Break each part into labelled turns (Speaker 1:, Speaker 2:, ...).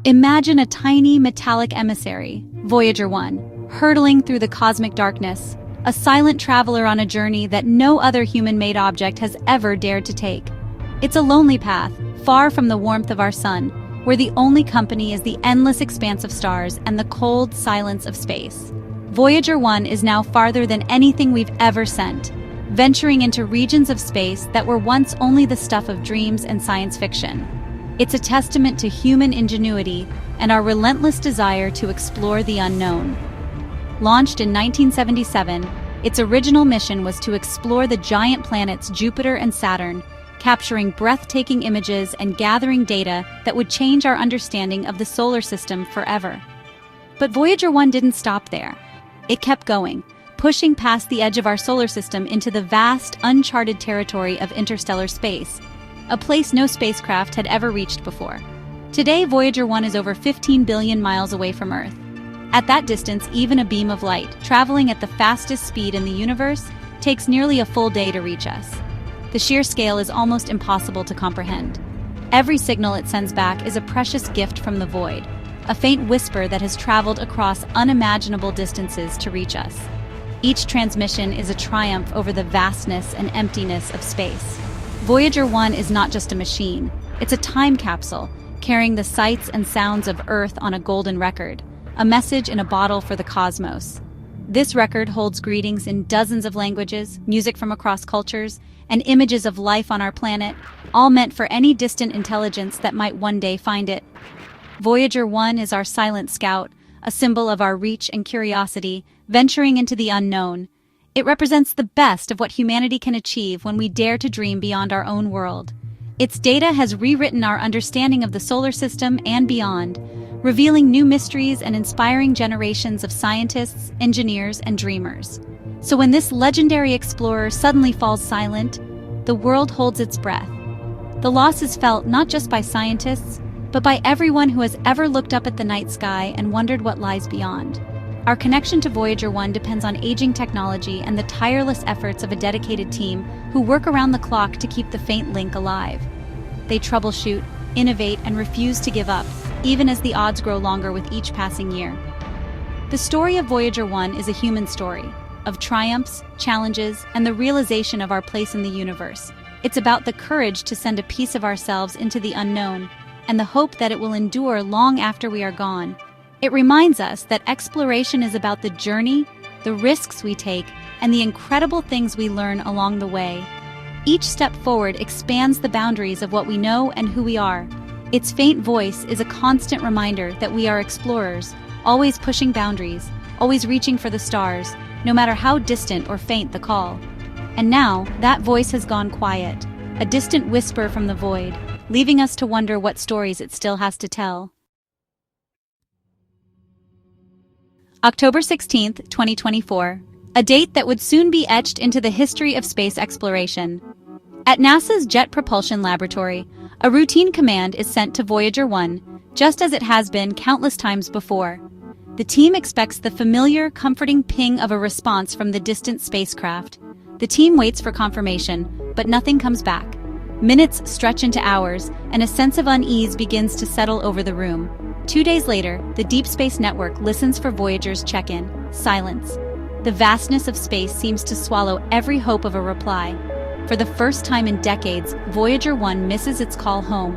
Speaker 1: Imagine a tiny metallic emissary, Voyager 1, hurtling through the cosmic darkness, a silent traveler on a journey that no other human-made object has ever dared to take. It's a lonely path, far from the warmth of our sun, where the only company is the endless expanse of stars and the cold silence of space. Voyager 1 is now farther than anything we've ever sent, venturing into regions of space that were once only the stuff of dreams and science fiction. It's a testament to human ingenuity and our relentless desire to explore the unknown. Launched in 1977, its original mission was to explore the giant planets Jupiter and Saturn, capturing breathtaking images and gathering data that would change our understanding of the solar system forever. But Voyager 1 didn't stop there. It kept going, pushing past the edge of our solar system into the vast, uncharted territory of interstellar space, a place no spacecraft had ever reached before. Today, Voyager 1 is over 15 billion miles away from Earth. At that distance, even a beam of light, traveling at the fastest speed in the universe, takes nearly a full day to reach us. The sheer scale is almost impossible to comprehend. Every signal it sends back is a precious gift from the void, a faint whisper that has traveled across unimaginable distances to reach us. Each transmission is a triumph over the vastness and emptiness of space. Voyager 1 is not just a machine, it's a time capsule, carrying the sights and sounds of Earth on a golden record, a message in a bottle for the cosmos. This record holds greetings in dozens of languages, music from across cultures, and images of life on our planet, all meant for any distant intelligence that might one day find it. Voyager 1 is our silent scout, a symbol of our reach and curiosity, venturing into the unknown. It represents the best of what humanity can achieve when we dare to dream beyond our own world. Its data has rewritten our understanding of the solar system and beyond, revealing new mysteries and inspiring generations of scientists, engineers, and dreamers. So when this legendary explorer suddenly falls silent, the world holds its breath. The loss is felt not just by scientists, but by everyone who has ever looked up at the night sky and wondered what lies beyond. Our connection to Voyager 1 depends on aging technology and the tireless efforts of a dedicated team who work around the clock to keep the faint link alive. They troubleshoot, innovate, and refuse to give up, even as the odds grow longer with each passing year. The story of Voyager 1 is a human story, of triumphs, challenges, and the realization of our place in the universe. It's about the courage to send a piece of ourselves into the unknown, and the hope that it will endure long after we are gone. It reminds us that exploration is about the journey, the risks we take, and the incredible things we learn along the way. Each step forward expands the boundaries of what we know and who we are. Its faint voice is a constant reminder that we are explorers, always pushing boundaries, always reaching for the stars, no matter how distant or faint the call. And now, that voice has gone quiet, a distant whisper from the void, leaving us to wonder what stories it still has to tell. October 16th, 2024, a date that would soon be etched into the history of space exploration. At NASA's Jet Propulsion Laboratory, a routine command is sent to Voyager 1, just as it has been countless times before. The team expects the familiar, comforting ping of a response from the distant spacecraft. The team waits for confirmation, but nothing comes back. Minutes stretch into hours, and a sense of unease begins to settle over the room. 2 days later, the Deep Space Network listens for Voyager's check-in. Silence. The vastness of space seems to swallow every hope of a reply. For the first time in decades, Voyager 1 misses its call home.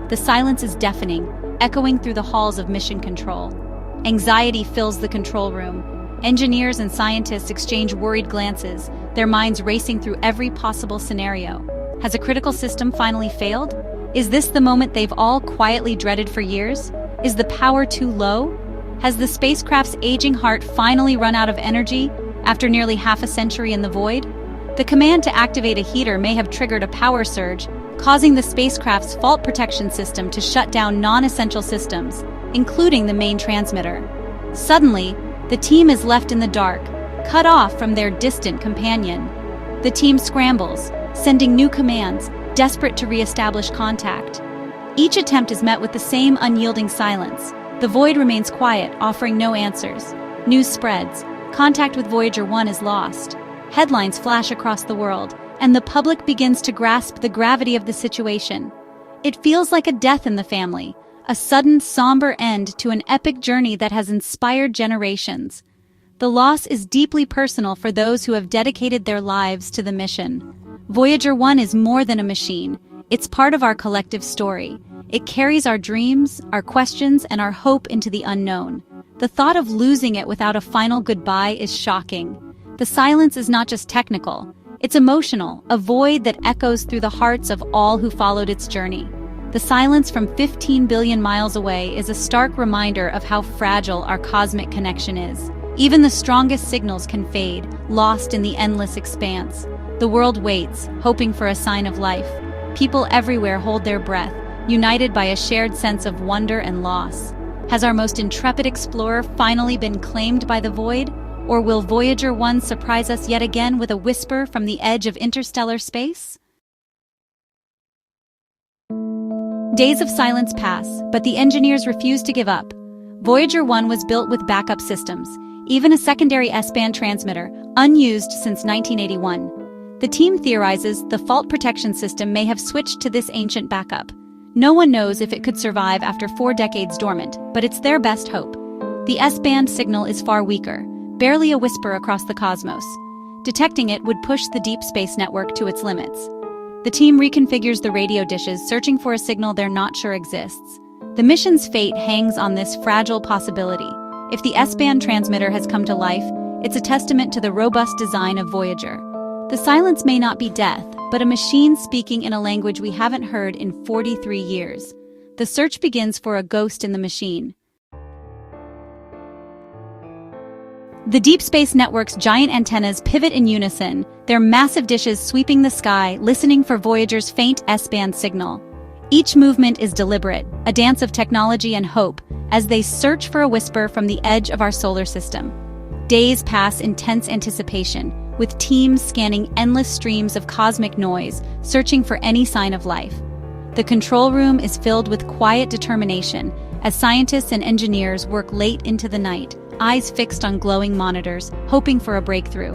Speaker 1: The silence is deafening, echoing through the halls of mission control. Anxiety fills the control room. Engineers and scientists exchange worried glances, their minds racing through every possible scenario. Has a critical system finally failed? Is this the moment they've all quietly dreaded for years? Is the power too low? Has the spacecraft's aging heart finally run out of energy after nearly half a century in the void? The command to activate a heater may have triggered a power surge, causing the spacecraft's fault protection system to shut down non-essential systems, including the main transmitter. Suddenly, the team is left in the dark, cut off from their distant companion. The team scrambles, sending new commands, desperate to re-establish contact. Each attempt is met with the same unyielding silence. The void remains quiet, offering no answers. News spreads. Contact with Voyager 1 is lost. Headlines flash across the world, and the public begins to grasp the gravity of the situation. It feels like a death in the family, a sudden, somber end to an epic journey that has inspired generations. The loss is deeply personal for those who have dedicated their lives to the mission. Voyager 1 is more than a machine. It's part of our collective story. It carries our dreams, our questions, and our hope into the unknown. The thought of losing it without a final goodbye is shocking. The silence is not just technical. It's emotional, a void that echoes through the hearts of all who followed its journey. The silence from 15 billion miles away is a stark reminder of how fragile our cosmic connection is. Even the strongest signals can fade, lost in the endless expanse. The world waits, hoping for a sign of life. People everywhere hold their breath, united by a shared sense of wonder and loss. Has our most intrepid explorer finally been claimed by the void? Or will Voyager 1 surprise us yet again with a whisper from the edge of interstellar space? Days of silence pass, but the engineers refuse to give up. Voyager 1 was built with backup systems, even a secondary S-band transmitter, unused since 1981. The team theorizes the fault protection system may have switched to this ancient backup. No one knows if it could survive after 4 decades dormant, but it's their best hope. The S-band signal is far weaker, barely a whisper across the cosmos. Detecting it would push the deep space network to its limits. The team reconfigures the radio dishes, searching for a signal they're not sure exists. The mission's fate hangs on this fragile possibility. If the S-band transmitter has come to life, it's a testament to the robust design of Voyager. The silence may not be death, but a machine speaking in a language we haven't heard in 43 years. The search begins for a ghost in the machine. The Deep Space Network's giant antennas pivot in unison, their massive dishes sweeping the sky, listening for Voyager's faint S-band signal. Each movement is deliberate, a dance of technology and hope, as they search for a whisper from the edge of our solar system. Days pass in tense anticipation, with teams scanning endless streams of cosmic noise, searching for any sign of life. The control room is filled with quiet determination, as scientists and engineers work late into the night, eyes fixed on glowing monitors, hoping for a breakthrough.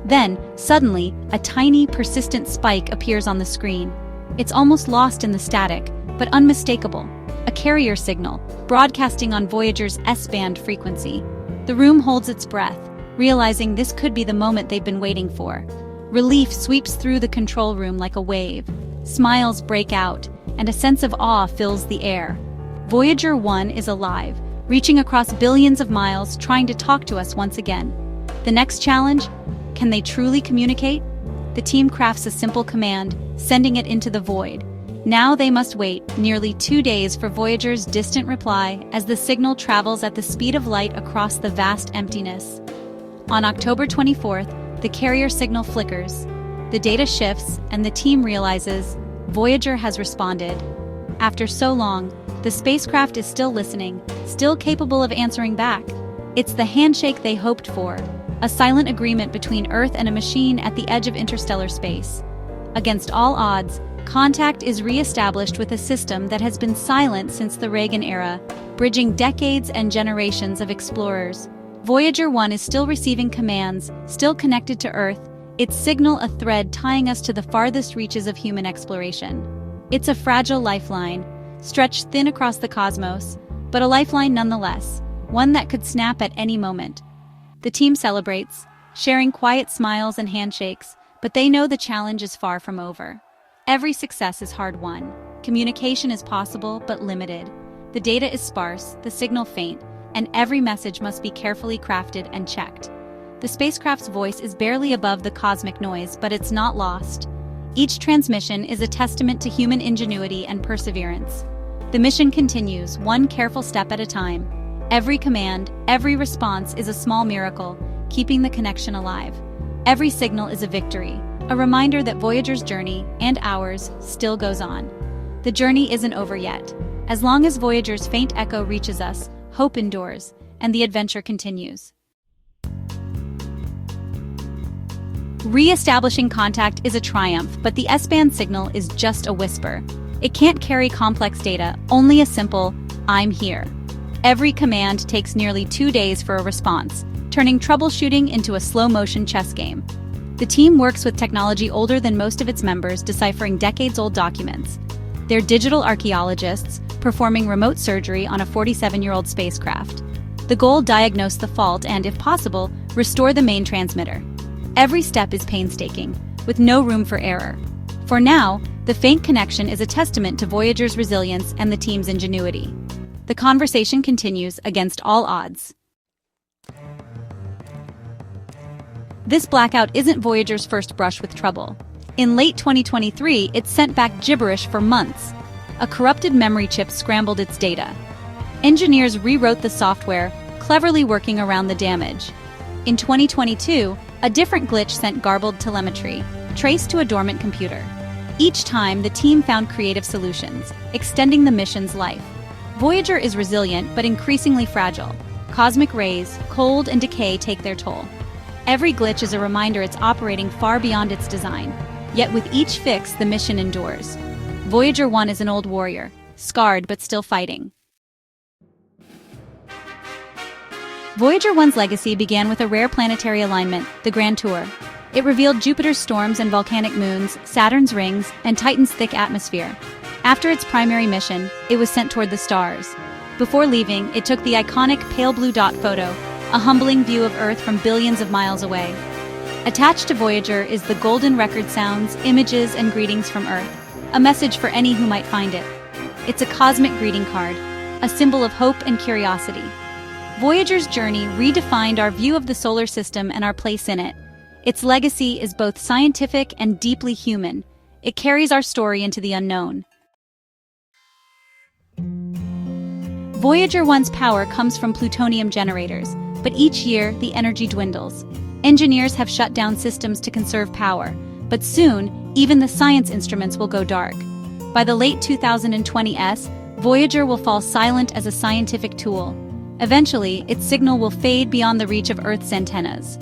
Speaker 1: Then, suddenly, a tiny, persistent spike appears on the screen. It's almost lost in the static, but unmistakable. A carrier signal, broadcasting on Voyager's S-band frequency. The room holds its breath, realizing this could be the moment they've been waiting for. Relief sweeps through the control room like a wave. Smiles break out, and a sense of awe fills the air. Voyager 1 is alive, reaching across billions of miles, trying to talk to us once again. The next challenge? Can they truly communicate? The team crafts a simple command, sending it into the void. Now they must wait nearly 2 days for Voyager's distant reply as the signal travels at the speed of light across the vast emptiness. On October 24th, the carrier signal flickers. The data shifts, and the team realizes Voyager has responded. After so long, the spacecraft is still listening, still capable of answering back. It's the handshake they hoped for, a silent agreement between Earth and a machine at the edge of interstellar space. Against all odds, contact is re-established with a system that has been silent since the Reagan era, bridging decades and generations of explorers. Voyager 1 is still receiving commands, still connected to Earth, its signal a thread tying us to the farthest reaches of human exploration. It's a fragile lifeline, stretched thin across the cosmos, but a lifeline nonetheless, one that could snap at any moment. The team celebrates, sharing quiet smiles and handshakes, but they know the challenge is far from over. Every success is hard-won. Communication is possible, but limited. The data is sparse, the signal faint, and every message must be carefully crafted and checked. The spacecraft's voice is barely above the cosmic noise, but it's not lost. Each transmission is a testament to human ingenuity and perseverance. The mission continues, one careful step at a time. Every command, every response is a small miracle, keeping the connection alive. Every signal is a victory, a reminder that Voyager's journey, and ours, still goes on. The journey isn't over yet. As long as Voyager's faint echo reaches us, hope endures, and the adventure continues. Re-establishing contact is a triumph, but the S-band signal is just a whisper. It can't carry complex data, only a simple, "I'm here." Every command takes nearly 2 days for a response, turning troubleshooting into a slow-motion chess game. The team works with technology older than most of its members, deciphering decades-old documents. They're digital archaeologists, performing remote surgery on a 47-year-old spacecraft. The goal: diagnose the fault and, if possible, restore the main transmitter. Every step is painstaking, with no room for error. For now, the faint connection is a testament to Voyager's resilience and the team's ingenuity. The conversation continues against all odds. This blackout isn't Voyager's first brush with trouble. In late 2023, it sent back gibberish for months. A corrupted memory chip scrambled its data. Engineers rewrote the software, cleverly working around the damage. In 2022, a different glitch sent garbled telemetry, traced to a dormant computer. Each time, the team found creative solutions, extending the mission's life. Voyager is resilient but increasingly fragile. Cosmic rays, cold, and decay take their toll. Every glitch is a reminder it's operating far beyond its design. Yet with each fix, the mission endures. Voyager 1 is an old warrior, scarred but still fighting. Voyager 1's legacy began with a rare planetary alignment, the Grand Tour. It revealed Jupiter's storms and volcanic moons, Saturn's rings, and Titan's thick atmosphere. After its primary mission, it was sent toward the stars. Before leaving, it took the iconic pale blue dot photo, a humbling view of Earth from billions of miles away. Attached to Voyager is the golden record: sounds, images, and greetings from Earth, a message for any who might find it. It's a cosmic greeting card, a symbol of hope and curiosity. Voyager's journey redefined our view of the solar system and our place in it. Its legacy is both scientific and deeply human. It carries our story into the unknown. Voyager 1's power comes from plutonium generators, but each year the energy dwindles. Engineers have shut down systems to conserve power, but soon even the science instruments will go dark. By the late 2020s, Voyager will fall silent as a scientific tool. Eventually, its signal will fade beyond the reach of Earth's antennas.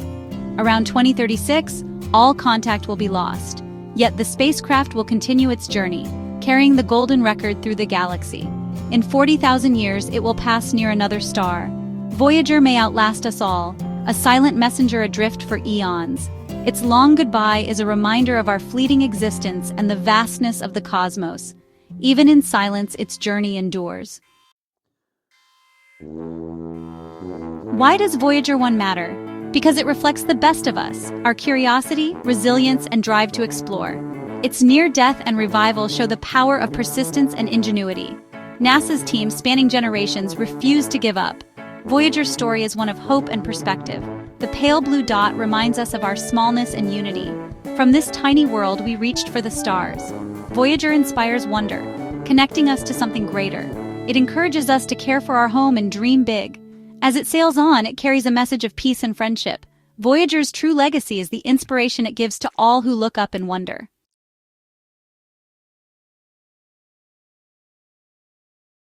Speaker 1: Around 2036, all contact will be lost. Yet the spacecraft will continue its journey, carrying the golden record through the galaxy. In 40,000 years, it will pass near another star. Voyager may outlast us all, a silent messenger adrift for eons. Its long goodbye is a reminder of our fleeting existence and the vastness of the cosmos. Even in silence, its journey endures. Why does Voyager 1 matter? Because it reflects the best of us, our curiosity, resilience, and drive to explore. Its near-death and revival show the power of persistence and ingenuity. NASA's team, spanning generations, refused to give up. Voyager's story is one of hope and perspective. The pale blue dot reminds us of our smallness and unity. From this tiny world, we reached for the stars. Voyager inspires wonder, connecting us to something greater. It encourages us to care for our home and dream big. As it sails on, it carries a message of peace and friendship. Voyager's true legacy is the inspiration it gives to all who look up and wonder.